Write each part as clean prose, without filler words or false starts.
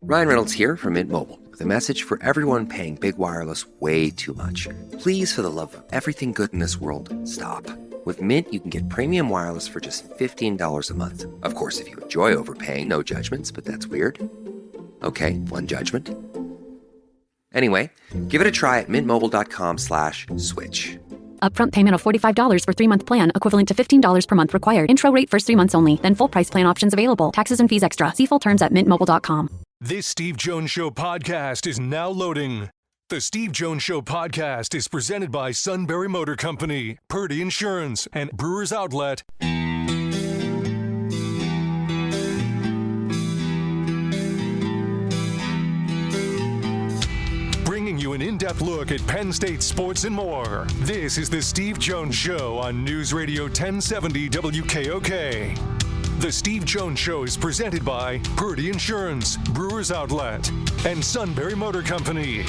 Ryan Reynolds here from Mint Mobile with a message for everyone paying big wireless way too much. Please, for the love of everything good in this world, stop. With Mint, you can get premium wireless for just $15 a month. Of course, if you enjoy overpaying, no judgments, but that's weird. Okay, one judgment. Anyway, give it a try at mintmobile.com/switch. Upfront payment of $45 for 3-month plan, equivalent to $15 per month required. Intro rate first 3 months only, then full price plan options available. Taxes and fees extra. See full terms at mintmobile.com. This Steve Jones Show podcast is now loading. The Steve Jones Show podcast is presented by Sunbury Motor Company, Purdy Insurance, and Brewers Outlet. Bringing you an in-depth look at Penn State sports and more. This is the Steve Jones Show on News Radio 1070 WKOK. The Steve Jones Show is presented by Purdy Insurance, Brewers Outlet, and Sunbury Motor Company.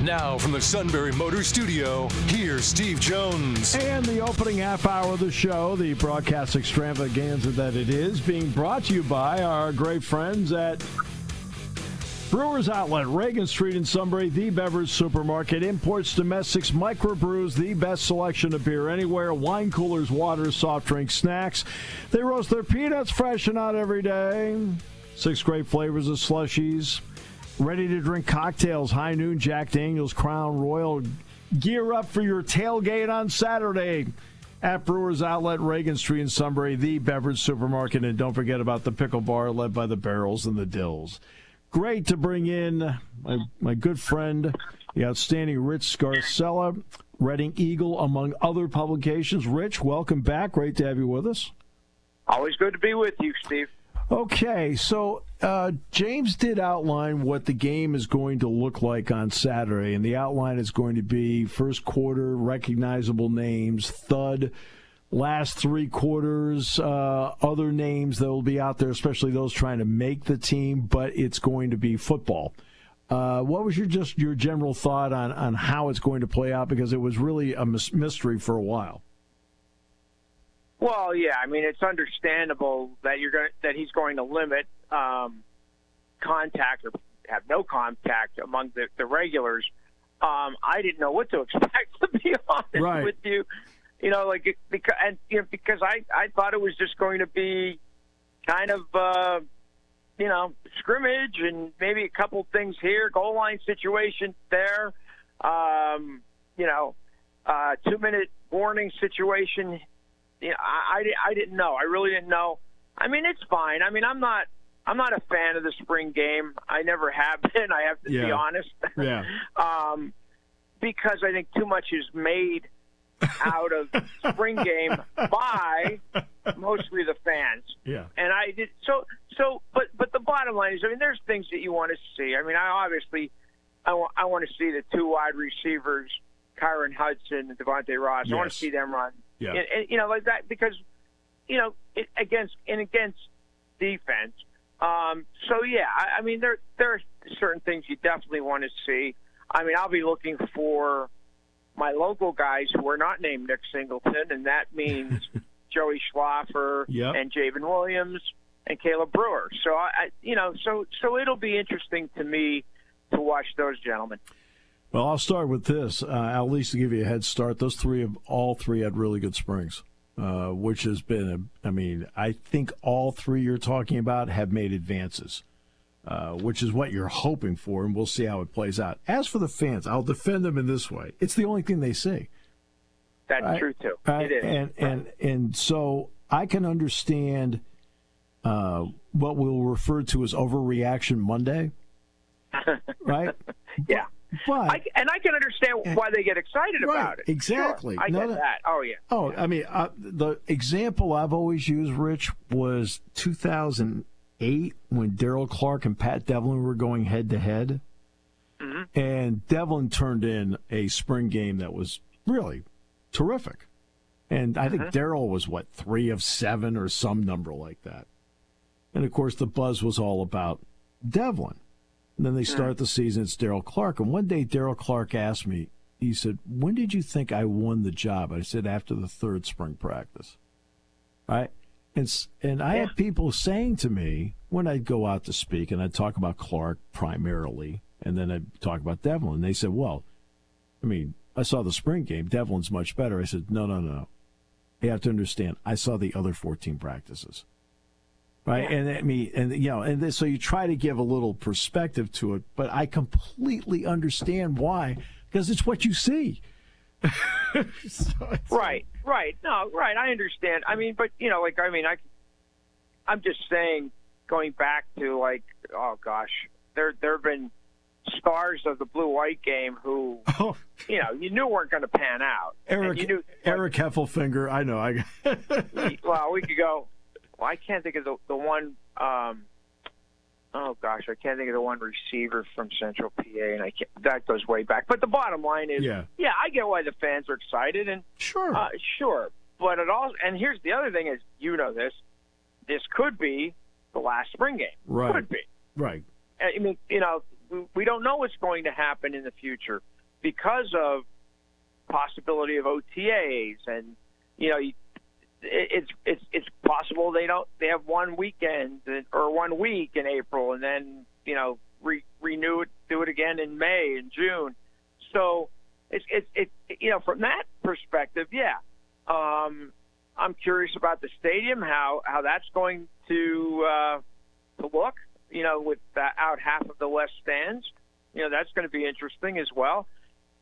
Now from the Sunbury Motor Studio, here's Steve Jones. And the opening half hour of the show, the broadcast extravaganza that it is, being brought to you by our great friends at Brewers Outlet, Reagan Street in Sunbury, the beverage supermarket, imports, domestics, microbrews, the best selection of beer anywhere, wine coolers, water, soft drinks, snacks. They roast their peanuts fresh and out every day. 6 great flavors of slushies. Ready-to-drink cocktails, High Noon, Jack Daniels, Crown Royal. Gear up for your tailgate on Saturday at Brewers Outlet, Reagan Street in Sunbury, the beverage supermarket. And don't forget about the pickle bar led by the Barrels and the Dills. Great to bring in my good friend, the outstanding Rich Scarcella, Reading Eagle, among other publications. Rich, welcome back. Great to have you with us. Always good to be with you, Steve. Okay, so James did outline what the game is going to look like on Saturday, and the outline is going to be first quarter, recognizable names, thud, last 3 quarters, other names that will be out there, especially those trying to make the team, but it's going to be football. What was your general thought on how it's going to play out? Because it was really a mystery for a while. Well, yeah, I mean, it's understandable that that he's going to limit contact or have no contact among the regulars. I didn't know what to expect, to be honest with you. You know, because I thought it was just going to be kind of, scrimmage and maybe a couple things here, goal line situation there, 2-minute warning situation. You know, I didn't know. I really didn't know. I mean, it's fine. I mean, I'm not a fan of the spring game. I never have been. I have to be honest. Yeah. Because I think too much is made out of spring game by mostly the fans. Yeah. And I did but the bottom line is, I mean, there's things that you want to see. I mean, I want to see the 2 wide receivers, Kyron Hudson and Devontae Ross. Yes. I want to see them run. Yeah. And like that, because against defense. I mean, there are certain things you definitely want to see. I mean, I'll be looking for my local guys who are not named Nick Singleton, and that means Joey Schlaffer and Javen Williams and Caleb Brewer. So so it'll be interesting to me to watch those gentlemen. Well, I'll start with this. At least to give you a head start, all three had really good springs, which has been, I think all 3 you're talking about have made advances, which is what you're hoping for, and we'll see how it plays out. As for the fans, I'll defend them in this way. It's the only thing they see. That's true, too. It is. And so I can understand what we'll refer to as overreaction Monday, right? Yeah. But I can understand why they get excited about it. Exactly. Sure. I get that. Oh, yeah. Oh, I mean, the example I've always used, Rich, was 2008 when Darryl Clark and Pat Devlin were going head-to-head. Mm-hmm. And Devlin turned in a spring game that was really terrific. And I think Darryl was, 3 of 7 or some number like that. And, of course, the buzz was all about Devlin. And then they start the season, it's Darryl Clark. And one day Darryl Clark asked me, he said, when did you think I won the job? I said, after the 3rd spring practice. Right? And I had people saying to me when I'd go out to speak, and I'd talk about Clark primarily, and then I'd talk about Devlin. They said, well, I mean, I saw the spring game. Devlin's much better. I said, no. You have to understand, I saw the other 14 practices. Right? Yeah. So you try to give a little perspective to it, but I completely understand why, because it's what you see. Right. No, right. I understand. I mean, but I'm just saying, going back to there have been stars of the blue-white game who, you knew weren't going to pan out. Eric Heffelfinger, I know. Well, we could go. Well, I can't think of the one. I can't think of the one receiver from Central PA, and that goes way back. But the bottom line is, I get why the fans are excited, and sure. But and here's the other thing is, this could be the last spring game. Right. Could be. Right. I mean, we don't know what's going to happen in the future because of possibility of OTAs, and it's possible they have one weekend or 1 week in April, and then renew it, do it again in May and June. So it's from that perspective, I'm curious about the stadium, how that's going to look. With out half of the west stands, that's going to be interesting as well.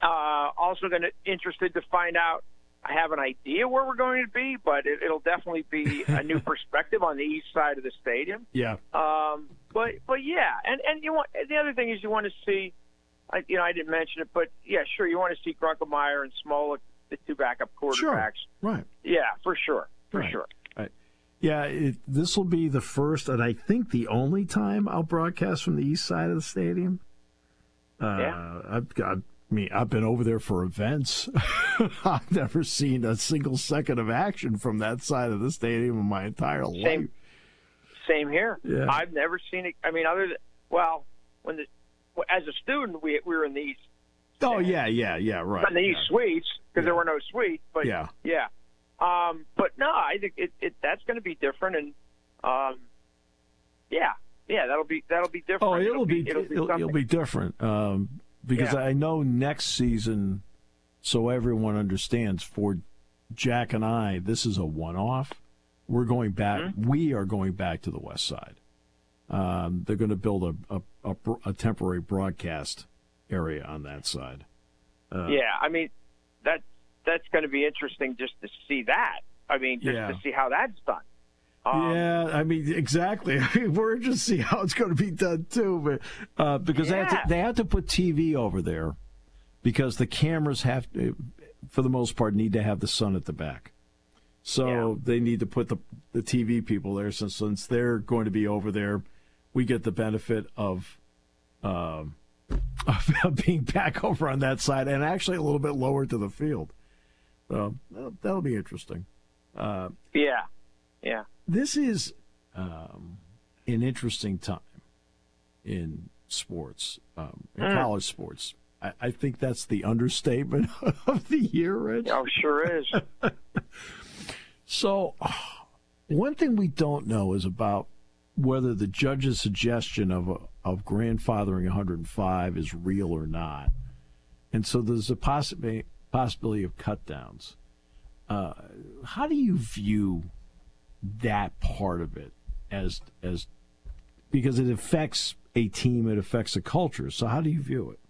Also interested to find out. I have an idea where we're going to be, but it'll definitely be a new perspective on the east side of the stadium. Yeah. But yeah, and the other thing is you want to see. I didn't mention it, but yeah, sure, you want to see Grunkemeyer and Smolik, the two backup quarterbacks. Sure. Right. Yeah, for sure. Right. Yeah, this will be the first and I think the only time I'll broadcast from the east side of the stadium. I've been over there for events. I've never seen a single second of action from that side of the stadium in my entire life. Same here. Yeah. I've never seen it. I mean, other than as a student, we were in the east. Oh yeah, right. In the east suites because there were no suites. But yeah. But no, I think that's going to be different, and that'll be different. Oh, it'll be different because I know next season, so everyone understands. For Jack and I, this is a one-off. We're going back. Mm-hmm. We are going back to the west side. They're going to build a temporary broadcast area on that side. I mean that's going to be interesting just to see that. I mean, to see how that's done. I mean, exactly. I mean, we're just see how it's going to be done too, but because they have to put TV over there because the cameras have to, for the most part, need to have the sun at the back. So they need to put the TV people there. Since they're going to be over there, we get the benefit of being back over on that side and actually a little bit lower to the field. So that'll be interesting. This is an interesting time in sports, in college sports. I think that's the understatement of the year, Rich. Oh, sure is. So, one thing we don't know is about whether the judge's suggestion of grandfathering 105 is real or not. And so there's a possibility of cut downs. How do you view that part of it as because it affects a team, it affects a culture. So how do you view it?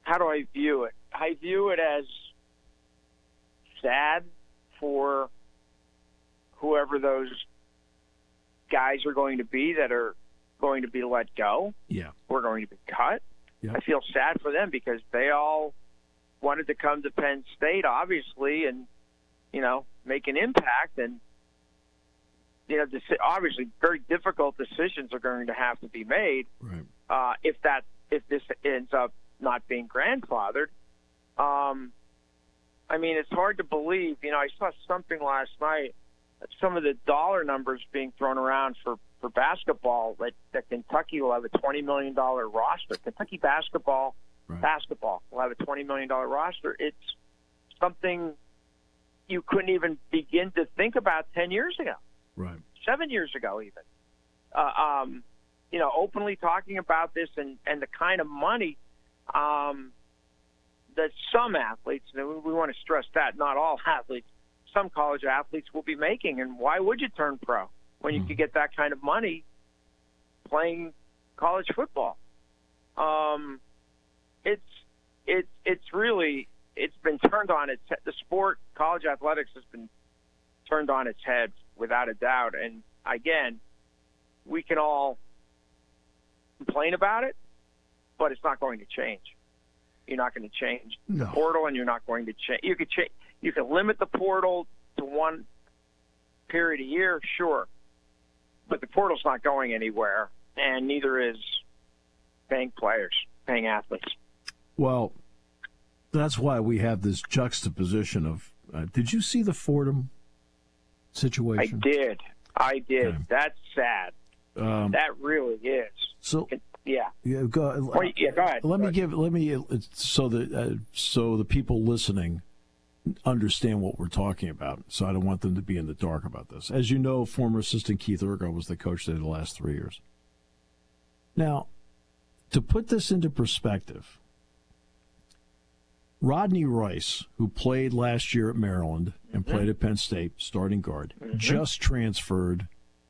How do I view it? I view it as sad for whoever those guys are going to be that are going to be let go. Yeah. Or going to be cut. Yeah. I feel sad for them because they all wanted to come to Penn State, obviously, and, make an impact. And, obviously very difficult decisions are going to have to be made. Right. If this ends up not being grandfathered. I mean, it's hard to believe. I saw something last night, some of the dollar numbers being thrown around for basketball, that Kentucky will have a $20 million roster. Kentucky basketball will have a $20 million roster. It's something, you couldn't even begin to think about 10 years ago. Right. 7 years ago even. Openly talking about this and the kind of money that some athletes, and we want to stress that, not all athletes, some college athletes will be making. And why would you turn pro when you could get that kind of money playing college football? It's been turned on its head. The sport, college athletics, has been turned on its head without a doubt. And again, we can all complain about it, but it's not going to change. You're not going to change the portal, and you're not going to change. You can limit the portal to one period a year, sure, but the portal's not going anywhere, and neither is paying players, paying athletes. Well, that's why we have this juxtaposition of. Did you see the Fordham situation? I did. Okay. That's sad. That really is. So yeah. Go ahead. Let me so the people listening understand what we're talking about. So I don't want them to be in the dark about this. As you know, former assistant Keith Urgo was the coach there the last 3 years. Now, to put this into perspective, Rodney Rice, who played last year at Maryland and played at Penn State, starting guard, just transferred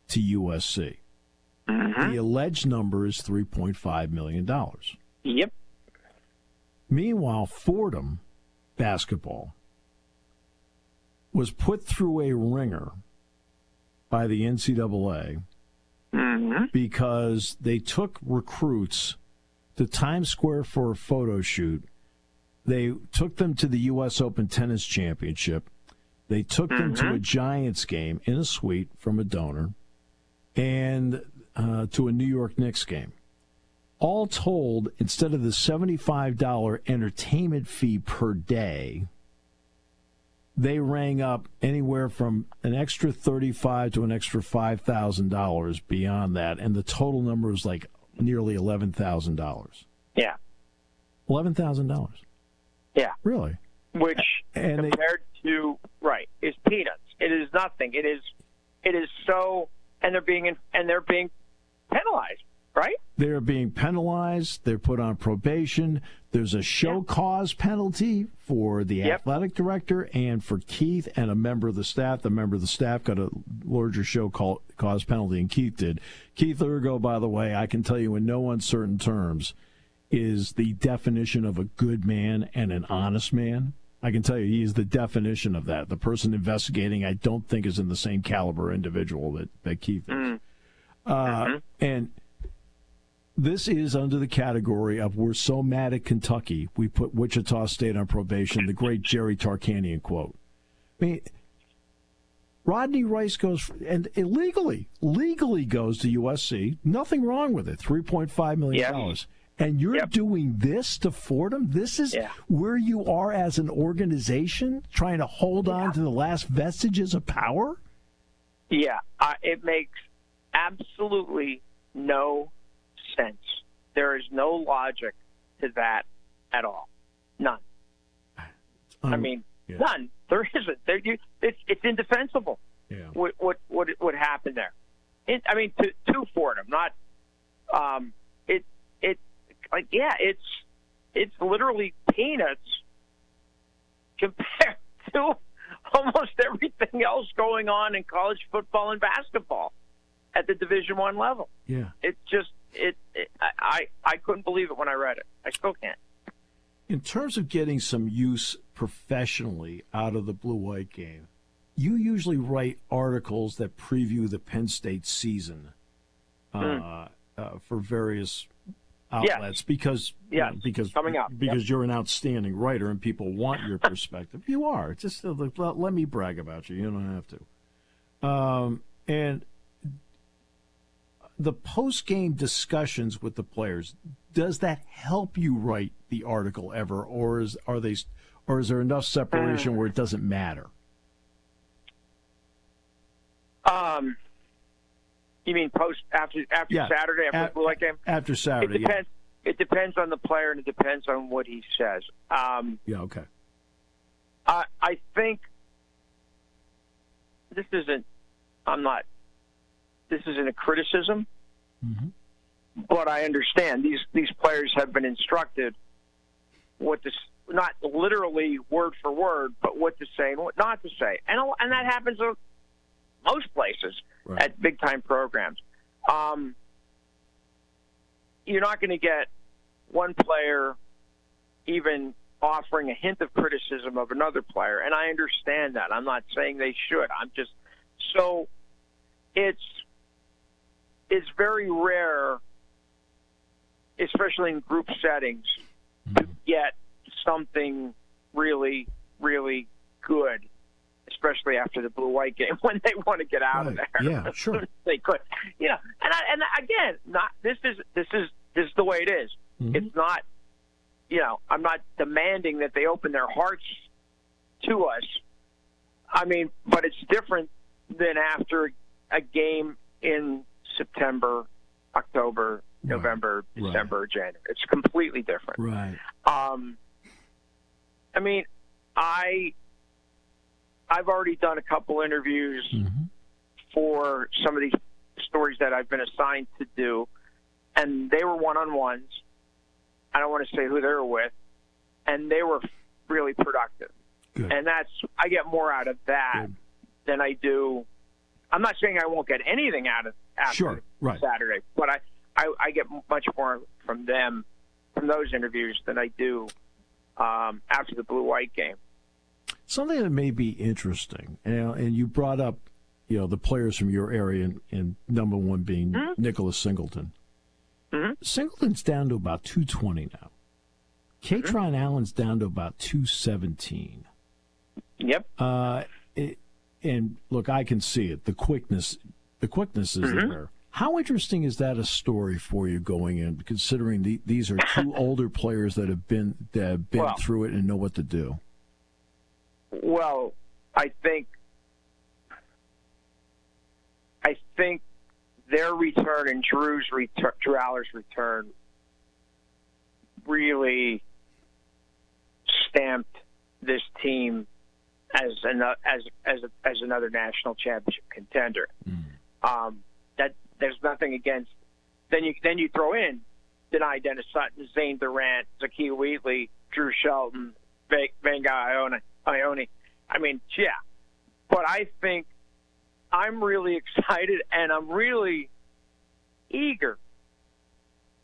to USC. The alleged number is $3.5 million. Yep. Meanwhile, Fordham basketball was put through a ringer by the NCAA because they took recruits to Times Square for a photo shoot. They took them to the U.S. Open Tennis Championship. They took them to a Giants game in a suite from a donor and to a New York Knicks game. All told, instead of the $75 entertainment fee per day, they rang up anywhere from an extra $35 to an extra $5,000 beyond that, and the total number was like nearly $11,000. Yeah. $11,000. Yeah. Really? Which compared to is peanuts. It is nothing. It is so, and they're being penalized, right? They're being penalized. They're put on probation. There's a show cause penalty for the athletic director and for Keith and a member of the staff. The member of the staff got a larger show cause penalty than Keith did. Keith Urgo, by the way, I can tell you in no uncertain terms, is the definition of a good man and an honest man. I can tell you he is the definition of that. The person investigating, I don't think, is in the same caliber individual that Keith is. And this is under the category of we're so mad at Kentucky, we put Wichita State on probation, the great Jerry Tarkanian quote. I mean, Rodney Rice goes and legally goes to USC. Nothing wrong with it. $3.5 million. And you're doing this to Fordham? This is where you are as an organization, trying to hold on to the last vestiges of power? Yeah, it makes absolutely no sense. There is no logic to that at all. None. None. There isn't. It's indefensible. Yeah. What happened there? To Fordham, not. It's literally peanuts compared to almost everything else going on in college football and basketball at the Division I level. Yeah. I couldn't believe it when I read it. I still can't. In terms of getting some use professionally out of the blue-white game, you usually write articles that preview the Penn State season for various outlets because coming up because you're an outstanding writer and people want your perspective. You are. Just let me brag about you. You don't have to. And the post-game discussions with the players, does that help you write the article ever, or is there enough separation where it doesn't matter? You mean after Saturday, after the Blue White game? After Saturday, it depends. It depends on the player and it depends on what he says. Okay. I think this isn't a criticism, but I understand these players have been instructed what to, not literally word for word, but what to say and what not to say, and that happens at most places at big time programs. You're not going to get one player even offering a hint of criticism of another player, and I understand that. I'm not saying they should. I'm just so it's very rare, especially in group settings, to get something really, really good, especially after the blue-white game when they want to get out of there. Yeah, sure. They could, and again, this is the way it is. It's not, I'm not demanding that they open their hearts to us. I mean, but it's different than after a game in September, October, November, December, January. It's completely different. Right. I mean, I've already done a couple interviews for some of these stories that I've been assigned to do, and they were one-on-ones. I don't want to say who they were with, and they were really productive. Good. And I get more out of that than I do. I'm not saying I won't get anything out of after Saturday, but I get much more from them, from those interviews, than I do after the blue-white game. Something that may be interesting, and you brought up, the players from your area, and number one being Nicholas Singleton. Singleton's down to about 220 now. Keytron Allen's down to about 217. Yep. And look, I can see it. The quickness is there. How interesting is that a story for you going in, considering these are two older players that have been through it and know what to do? Well, I think their return and Drew Aller's return really stamped this team as another national championship contender. That there's nothing against. Then you throw in Denai Dennis Sutton, Zane Durant, Zakiya Wheatley, Drew Shelton, Venga Ione. I mean, yeah. But I think I'm really excited, and I'm really eager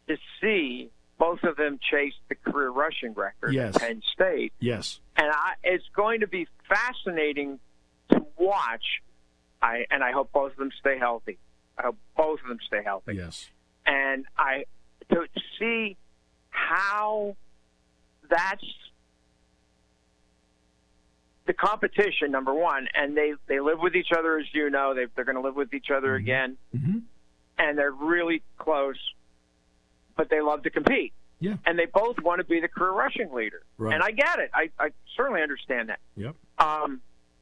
to see both of them chase the career rushing record at Penn State. Yes. And it's going to be fascinating to watch. I hope both of them stay healthy. Yes. And to see how that's the competition, number one, and they live with each other, as you know. They're going to live with each other again, and they're really close, but they love to compete. Yeah. And they both want to be the career rushing leader. Right. And I get it. I certainly understand that. Yep.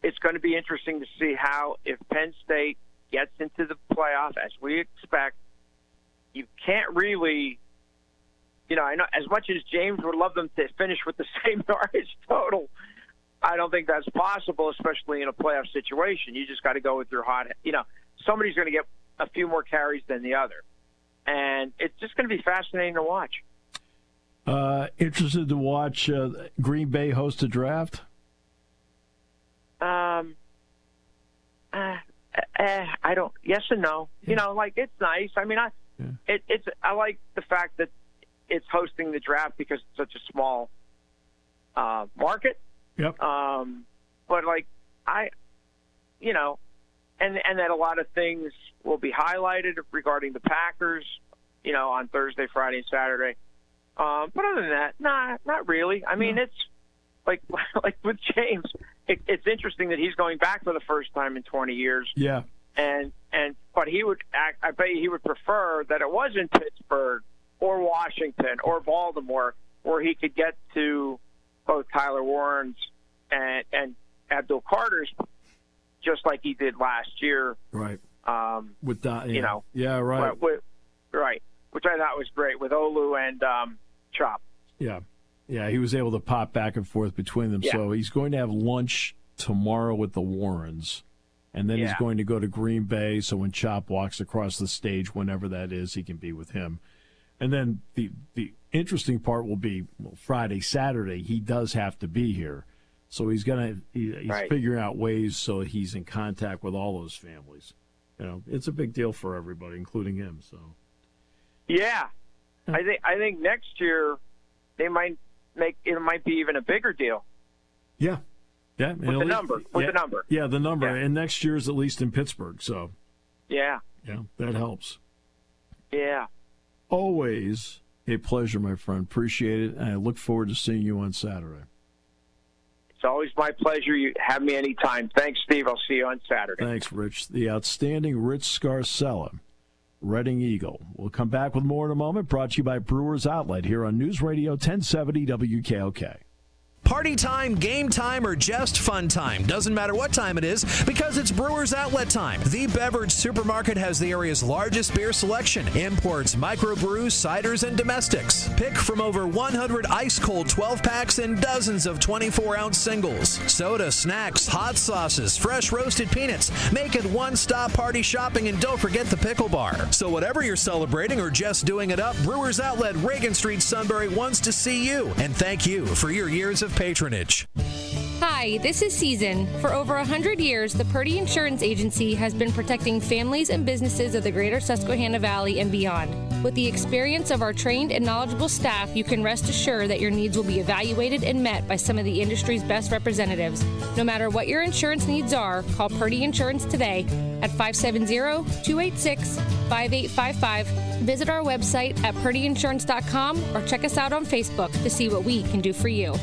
It's going to be interesting to see how, if Penn State gets into the playoff, as we expect, you can't really, I know as much as James would love them to finish with the same yardage total, I don't think that's possible, especially in a playoff situation. You just got to go with your hot, somebody's going to get a few more carries than the other. And it's just going to be fascinating to watch. Interested to watch Green Bay host a draft? I don't. Yes and no. Yeah. It's nice. I mean, I like the fact that it's hosting the draft because it's such a small market. Yep. But and that a lot of things will be highlighted regarding the Packers, on Thursday, Friday, and Saturday. But other than that, not really. I mean, it's like with James, it's interesting that he's going back for the first time in 20 years. Yeah. But I bet he would prefer that it was in Pittsburgh or Washington or Baltimore, where he could get to both Tyler Warren's and Abdul Carter's, just like he did last year. Right. With Yeah, right. Right. Which I thought was great with Olu and Chop. Yeah. Yeah, he was able to pop back and forth between them. Yeah. So he's going to have lunch tomorrow with the Warrens. And then he's going to go to Green Bay, so when Chop walks across the stage, whenever that is, he can be with him. And then the interesting part will be Friday, Saturday, he does have to be here. So he's figuring out ways so he's in contact with all those families. It's a big deal for everybody, including him. So, yeah, I think next year they might make it might be even a bigger deal. Yeah. Yeah, with the number. Yeah, the number. Yeah. And next year's at least in Pittsburgh. So, yeah, that helps. Yeah. Always a pleasure, my friend. Appreciate it. And I look forward to seeing you on Saturday. It's always my pleasure. You have me anytime. Thanks, Steve. I'll see you on Saturday. Thanks, Rich. The outstanding Rich Scarcella, Reading Eagle. We'll come back with more in a moment. Brought to you by Brewers Outlet here on News Radio 1070 WKOK. Party time, game time, or just fun time. Doesn't matter what time it is because it's Brewers Outlet time. The beverage supermarket has the area's largest beer selection. Imports, microbrews, ciders, and domestics. Pick from over 100 ice-cold 12-packs and dozens of 24-ounce singles. Soda, snacks, hot sauces, fresh roasted peanuts. Make it one-stop party shopping, and don't forget the pickle bar. So whatever you're celebrating or just doing it up, Brewers Outlet, Reagan Street, Sunbury wants to see you. And thank you for your years of patronage. Hi, this is Season. For over 100 years, the Purdy Insurance Agency has been protecting families and businesses of the greater Susquehanna Valley and beyond. With the experience of our trained and knowledgeable staff, you can rest assured that your needs will be evaluated and met by some of the industry's best representatives. No matter what your insurance needs are, call Purdy Insurance today at 570-286-5855. Visit our website at purdyinsurance.com or check us out on Facebook to see what we can do for you.